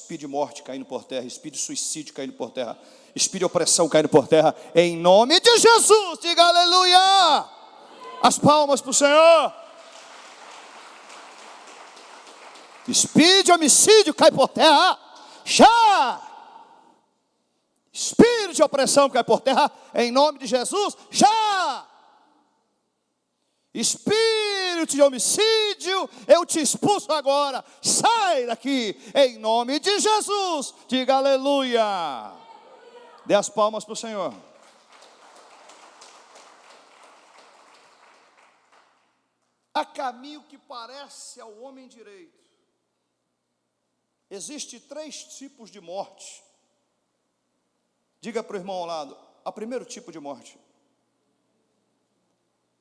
espírito de morte caindo por terra, espírito de suicídio caindo por terra, espírito de opressão caindo por terra, em nome de Jesus. Diga aleluia. As palmas para o Senhor. Espírito de homicídio cai por terra, já. Espírito de opressão cai por terra, em nome de Jesus, já. Espírito de homicídio, eu te expulso agora, sai daqui, em nome de Jesus. Diga aleluia. Dê as palmas para o Senhor. Há caminho que parece ao homem direito. Existem 3 tipos de morte. Diga para o irmão ao lado, o primeiro tipo de morte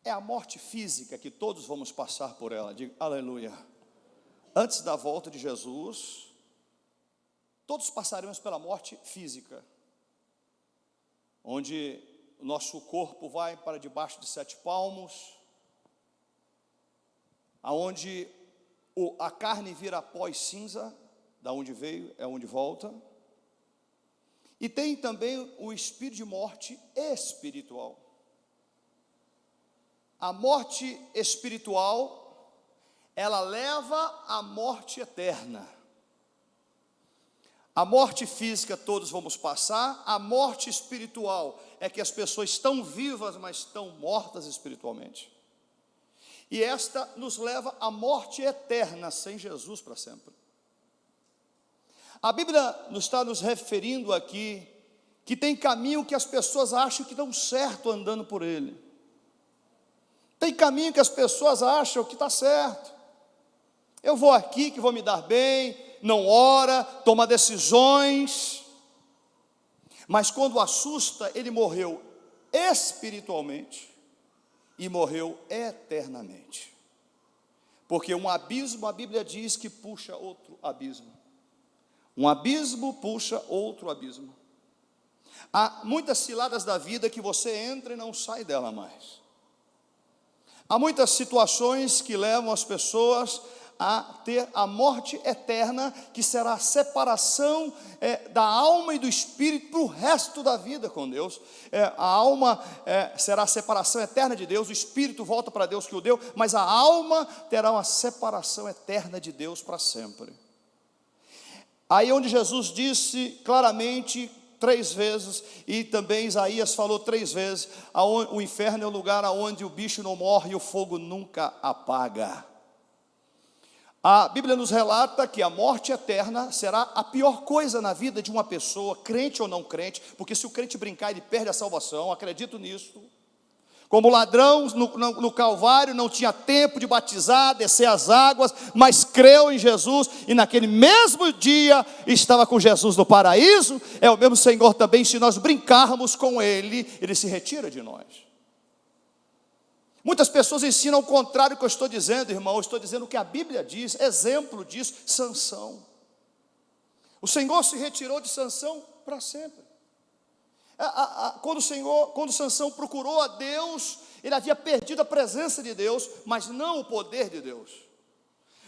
é a morte física, que todos vamos passar por ela. Diga aleluia. Antes da volta de Jesus, todos passaremos pela morte física, onde o nosso corpo vai para debaixo de 7 palmos, aonde a carne vira pó e cinza, da onde veio é onde volta. E tem também o espírito de morte espiritual. A morte espiritual, ela leva à morte eterna. A morte física todos vamos passar, a morte espiritual é que as pessoas estão vivas, mas estão mortas espiritualmente. E esta nos leva à morte eterna, sem Jesus para sempre. A Bíblia está nos referindo aqui que tem caminho que as pessoas acham que dão certo andando por ele. Tem caminho que as pessoas acham que está certo. Eu vou aqui que vou me dar bem, não ora, toma decisões. Mas quando assusta, ele morreu espiritualmente e morreu eternamente. Porque um abismo, a Bíblia diz que puxa outro abismo. Um abismo puxa outro abismo. Há muitas ciladas da vida que você entra e não sai dela mais. Há muitas situações que levam as pessoas a ter a morte eterna, que será a separação da alma e do espírito para o resto da vida com Deus. A alma será a separação eterna de Deus, o espírito volta para Deus que o deu, mas a alma terá uma separação eterna de Deus para sempre. Aí onde Jesus disse claramente 3 vezes, e também Isaías falou 3 vezes, o inferno é o lugar onde o bicho não morre e o fogo nunca apaga. A Bíblia nos relata que a morte eterna será a pior coisa na vida de uma pessoa, crente ou não crente, porque se o crente brincar ele perde a salvação, acredito nisso. Como ladrão no Calvário, não tinha tempo de batizar, descer as águas, mas creu em Jesus, e naquele mesmo dia estava com Jesus no paraíso. É o mesmo Senhor também, se nós brincarmos com Ele, Ele se retira de nós. Muitas pessoas ensinam o contrário do que eu estou dizendo, irmão. Eu estou dizendo o que a Bíblia diz, exemplo disso, Sansão. O Senhor se retirou de Sansão para sempre. Quando Sansão procurou a Deus, ele havia perdido a presença de Deus, mas não o poder de Deus.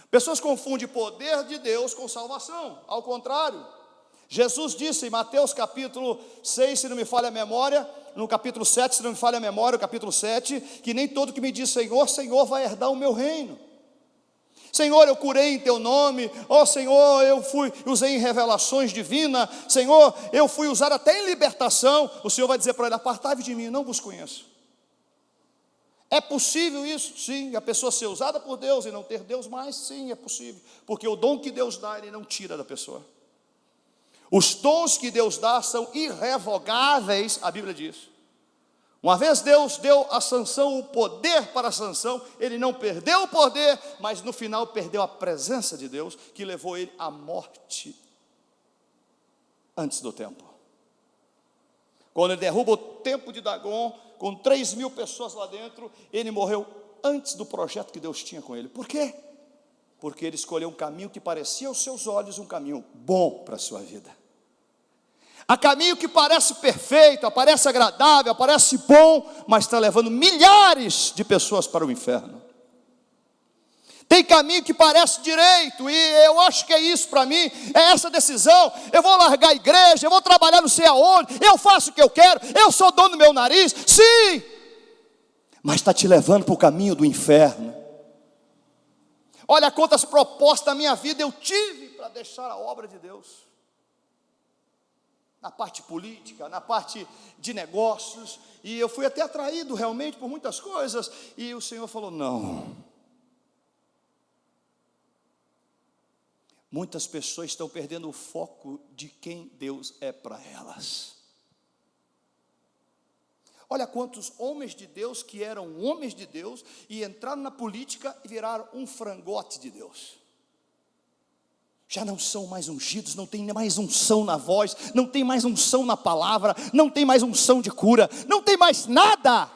Pessoas confundem poder de Deus com salvação, ao contrário. Jesus disse em Mateus capítulo 6, se não me falha a memória, no capítulo 7, se não me falha a memória, o capítulo 7, que nem todo que me diz Senhor, Senhor vai herdar o meu reino. Senhor, eu curei em teu nome. Ó Senhor, eu usei em revelações divinas. Senhor, eu fui usar até em libertação. O Senhor vai dizer para ele: apartai-vos de mim, não vos conheço. É possível isso? Sim. A pessoa ser usada por Deus e não ter Deus mais? Sim, é possível. Porque o dom que Deus dá, Ele não tira da pessoa. Os dons que Deus dá são irrevogáveis, a Bíblia diz. Uma vez Deus deu a Sansão o poder para Sansão, ele não perdeu o poder, mas no final perdeu a presença de Deus, que levou ele à morte antes do tempo. Quando ele derruba o templo de Dagon, com 3.000 pessoas lá dentro, ele morreu antes do projeto que Deus tinha com ele. Por quê? Porque ele escolheu um caminho que parecia aos seus olhos um caminho bom para a sua vida. Há caminho que parece perfeito, parece agradável, parece bom, mas está levando milhares de pessoas para o inferno. Tem caminho que parece direito, e eu acho que é isso para mim, é essa decisão. Eu vou largar a igreja, eu vou trabalhar não sei aonde, eu faço o que eu quero, eu sou dono do meu nariz, sim, mas está te levando para o caminho do inferno. Olha quantas propostas da minha vida eu tive para deixar a obra de Deus. Na parte política, na parte de negócios, e eu fui até atraído realmente por muitas coisas, e o Senhor falou, não. Muitas pessoas estão perdendo o foco de quem Deus é para elas. Olha quantos homens de Deus que eram homens de Deus, e entraram na política e viraram um frangote de Deus. Já não são mais ungidos, não tem mais unção na voz, não tem mais unção na palavra, não tem mais unção de cura, não tem mais nada,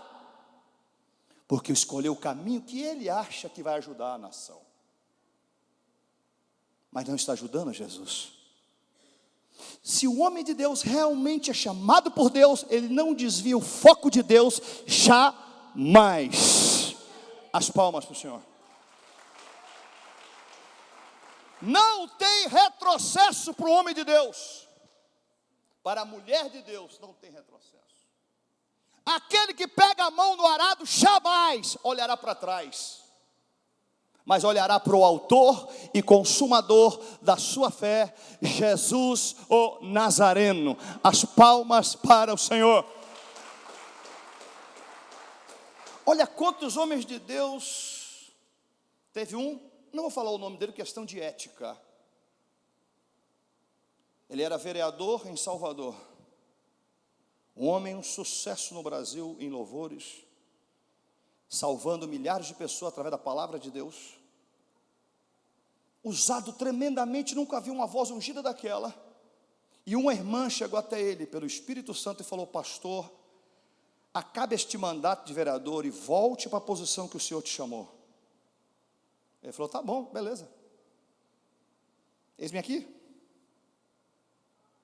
porque escolheu o caminho que ele acha que vai ajudar a nação, mas não está ajudando Jesus. Se o homem de Deus realmente é chamado por Deus, ele não desvia o foco de Deus jamais. As palmas para o Senhor. Não tem retrocesso para o homem de Deus. Para a mulher de Deus não tem retrocesso. Aquele que pega a mão no arado jamais olhará para trás, mas olhará para o autor e consumador da sua fé, Jesus o Nazareno. As palmas para o Senhor. Olha quantos homens de Deus. Teve um, não vou falar o nome dele, questão de ética. Ele era vereador em Salvador. Um homem, um sucesso no Brasil em louvores, salvando milhares de pessoas através da palavra de Deus. Usado tremendamente, nunca vi uma voz ungida daquela. E uma irmã chegou até ele pelo Espírito Santo e falou: pastor, acabe este mandato de vereador e volte para a posição que o Senhor te chamou. Ele falou: tá bom, beleza. Eis-me aqui.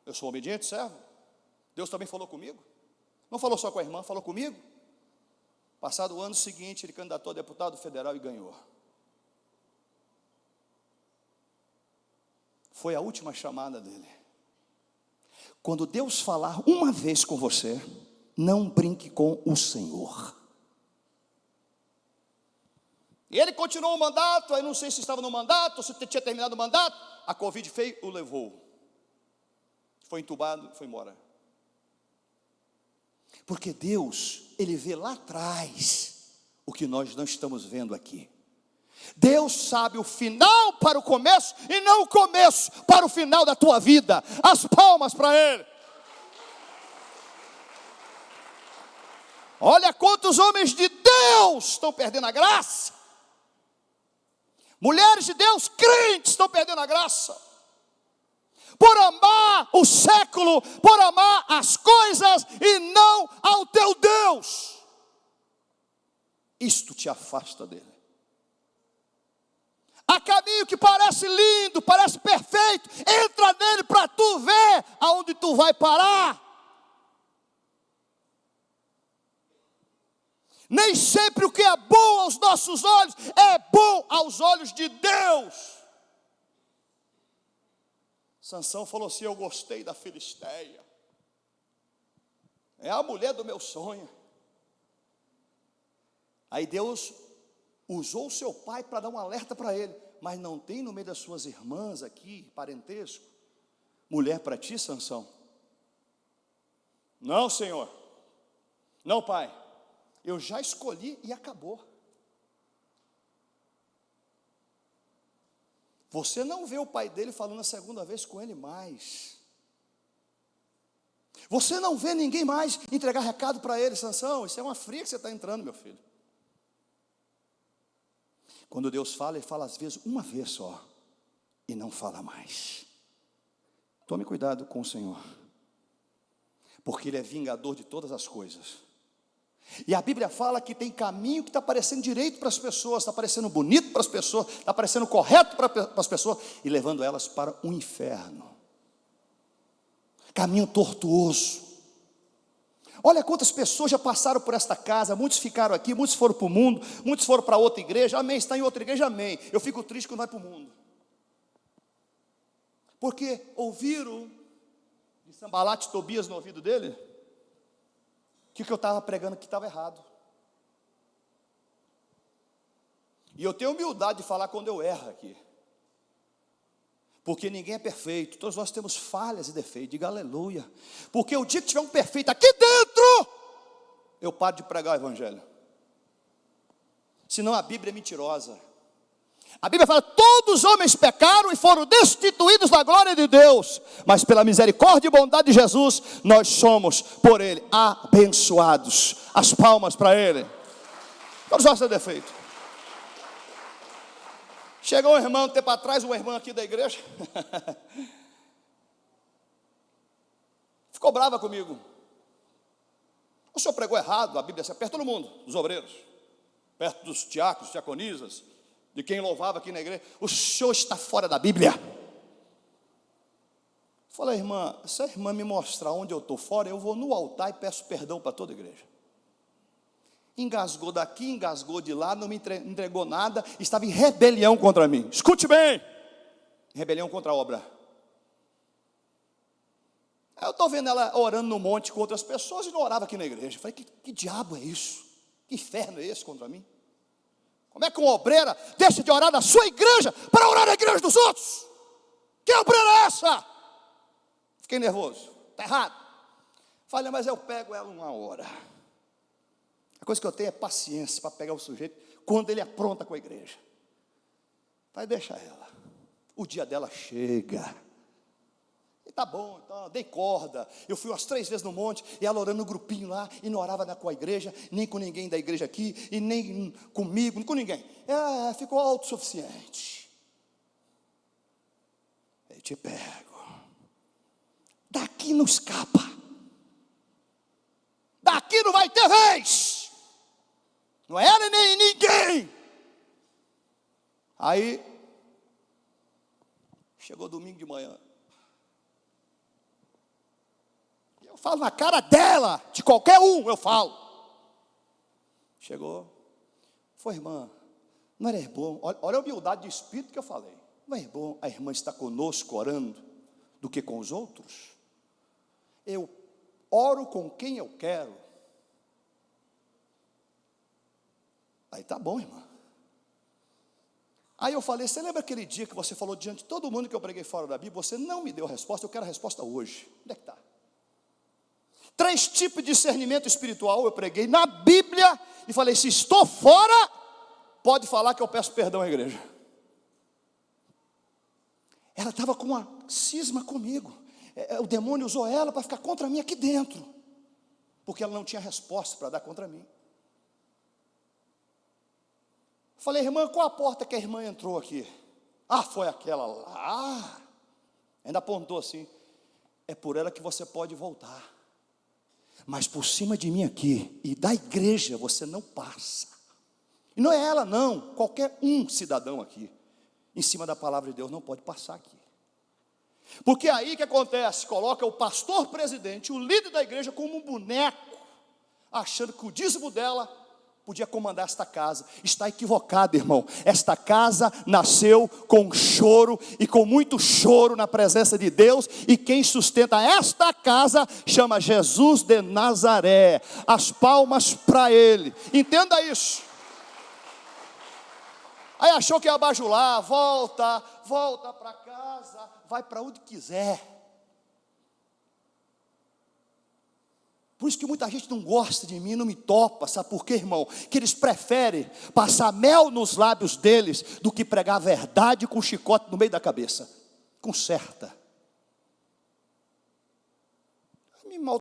Eu sou obediente, servo. Deus também falou comigo. Não falou só com a irmã, falou comigo. Passado o ano seguinte, ele candidatou a deputado federal e ganhou. Foi a última chamada dele. Quando Deus falar uma vez com você, não brinque com o Senhor. E ele continuou o mandato, aí não sei se estava no mandato, ou se tinha terminado o mandato, a Covid veio, o levou. Foi entubado, foi embora. Porque Deus, Ele vê lá atrás o que nós não estamos vendo aqui. Deus sabe o final para o começo e não o começo para o final da tua vida. As palmas para Ele. Olha quantos homens de Deus estão perdendo a graça. Mulheres de Deus, crentes, estão perdendo a graça. Por amar o século, por amar as coisas e não ao teu Deus. Isto te afasta dele. Há caminho que parece lindo, parece perfeito, entra nele para tu ver aonde tu vai parar. Nem sempre o que é bom aos nossos olhos é bom aos olhos de Deus. Sansão falou assim: eu gostei da Filisteia, é a mulher do meu sonho. Aí Deus usou o seu pai para dar um alerta para ele: mas não tem no meio das suas irmãs aqui, parentesco, mulher para ti, Sansão? Não, Senhor. Não, pai, eu já escolhi e acabou. Você não vê o pai dele falando a segunda vez com ele mais. Você não vê ninguém mais entregar recado para ele: Sansão, isso é uma fria que você está entrando, meu filho. Quando Deus fala, Ele fala às vezes uma vez só e não fala mais. Tome cuidado com o Senhor, porque Ele é vingador de todas as coisas. E a Bíblia fala que tem caminho que está parecendo direito para as pessoas, está parecendo bonito para as pessoas, está parecendo correto para as pessoas, e levando elas para o inferno. Caminho tortuoso. Olha quantas pessoas já passaram por esta casa, muitos ficaram aqui, muitos foram para o mundo, muitos foram para outra igreja, amém, está em outra igreja, amém. Eu fico triste quando vai para o mundo. Porque ouviram de Sambalate e Tobias no ouvido dele, que o que eu estava pregando aqui estava errado. E eu tenho humildade de falar quando eu erro aqui. Porque ninguém é perfeito, todos nós temos falhas e defeitos, diga aleluia. Porque o dia que tiver um perfeito aqui dentro, eu paro de pregar o evangelho. Senão a Bíblia é mentirosa. A Bíblia fala, todos os homens pecaram e foram destituídos da glória de Deus. Mas pela misericórdia e bondade de Jesus, nós somos por Ele abençoados. As palmas para Ele. Todos nós temos defeito. Chegou um irmão um tempo atrás, uma irmã aqui da igreja, ficou brava comigo. O senhor pregou errado, a Bíblia se perto todo mundo, dos obreiros, perto dos diáconos, diaconisas, de quem louvava aqui na igreja. O senhor está fora da Bíblia. Falei, irmã, se a irmã me mostrar onde eu estou fora, eu vou no altar e peço perdão para toda a igreja. Engasgou daqui, engasgou de lá, não me entregou nada, estava em rebelião contra mim. Escute bem, rebelião contra a obra. Eu estou vendo ela orando no monte com outras pessoas e não orava aqui na igreja. Falei, que diabo é isso? Que inferno é esse contra mim? Como é que uma obreira deixa de orar na sua igreja para orar na igreja dos outros? Que obreira é essa? Fiquei nervoso, está errado. Falei, mas eu pego ela uma hora. A coisa que eu tenho é paciência para pegar o sujeito quando ele apronta com a igreja. Vai deixar ela. O dia dela chega. E tá bom, então, dei corda. Eu fui umas 3 vezes no monte, e ela orando no grupinho lá, e não orava com a igreja, nem com ninguém da igreja aqui, e nem comigo, nem com ninguém. Ficou autossuficiente. Eu te pego. Daqui não escapa. Daqui não vai ter vez. Não é ela nem ninguém. Aí, chegou domingo de manhã. Eu falo na cara dela, de qualquer um, eu falo. Chegou. Foi, irmã, não era bom, olha a humildade de espírito que eu falei. Não é bom a irmã estar conosco orando do que com os outros? Eu oro com quem eu quero. Aí tá bom, irmã. Aí eu falei, você lembra aquele dia que você falou diante de todo mundo que eu preguei fora da Bíblia? Você não me deu a resposta, eu quero a resposta hoje. Onde é que está? 3 tipos de discernimento espiritual eu preguei na Bíblia e falei, se estou fora, pode falar que eu peço perdão à igreja. Ela estava com uma cisma comigo. O demônio usou ela para ficar contra mim aqui dentro, porque ela não tinha resposta para dar contra mim. Falei, irmã, qual a porta que a irmã entrou aqui? Foi aquela lá. Ainda apontou assim, é por ela que você pode voltar. Mas por cima de mim aqui, e da igreja, você não passa. E não é ela não, qualquer cidadão aqui, em cima da palavra de Deus, não pode passar aqui. Porque aí o que acontece? Coloca o pastor presidente, o líder da igreja, como um boneco, achando que o dízimo dela podia comandar esta casa. Está equivocado, irmão. Esta casa nasceu com choro e com muito choro na presença de Deus, e quem sustenta esta casa chama Jesus de Nazaré. As palmas para Ele. Entenda isso. Aí achou que ia bajular, volta para casa, vai para onde quiser. Por isso que muita gente não gosta de mim, não me topa, sabe por quê, irmão? Que eles preferem passar mel nos lábios deles do que pregar a verdade com um chicote no meio da cabeça. Conserta. Me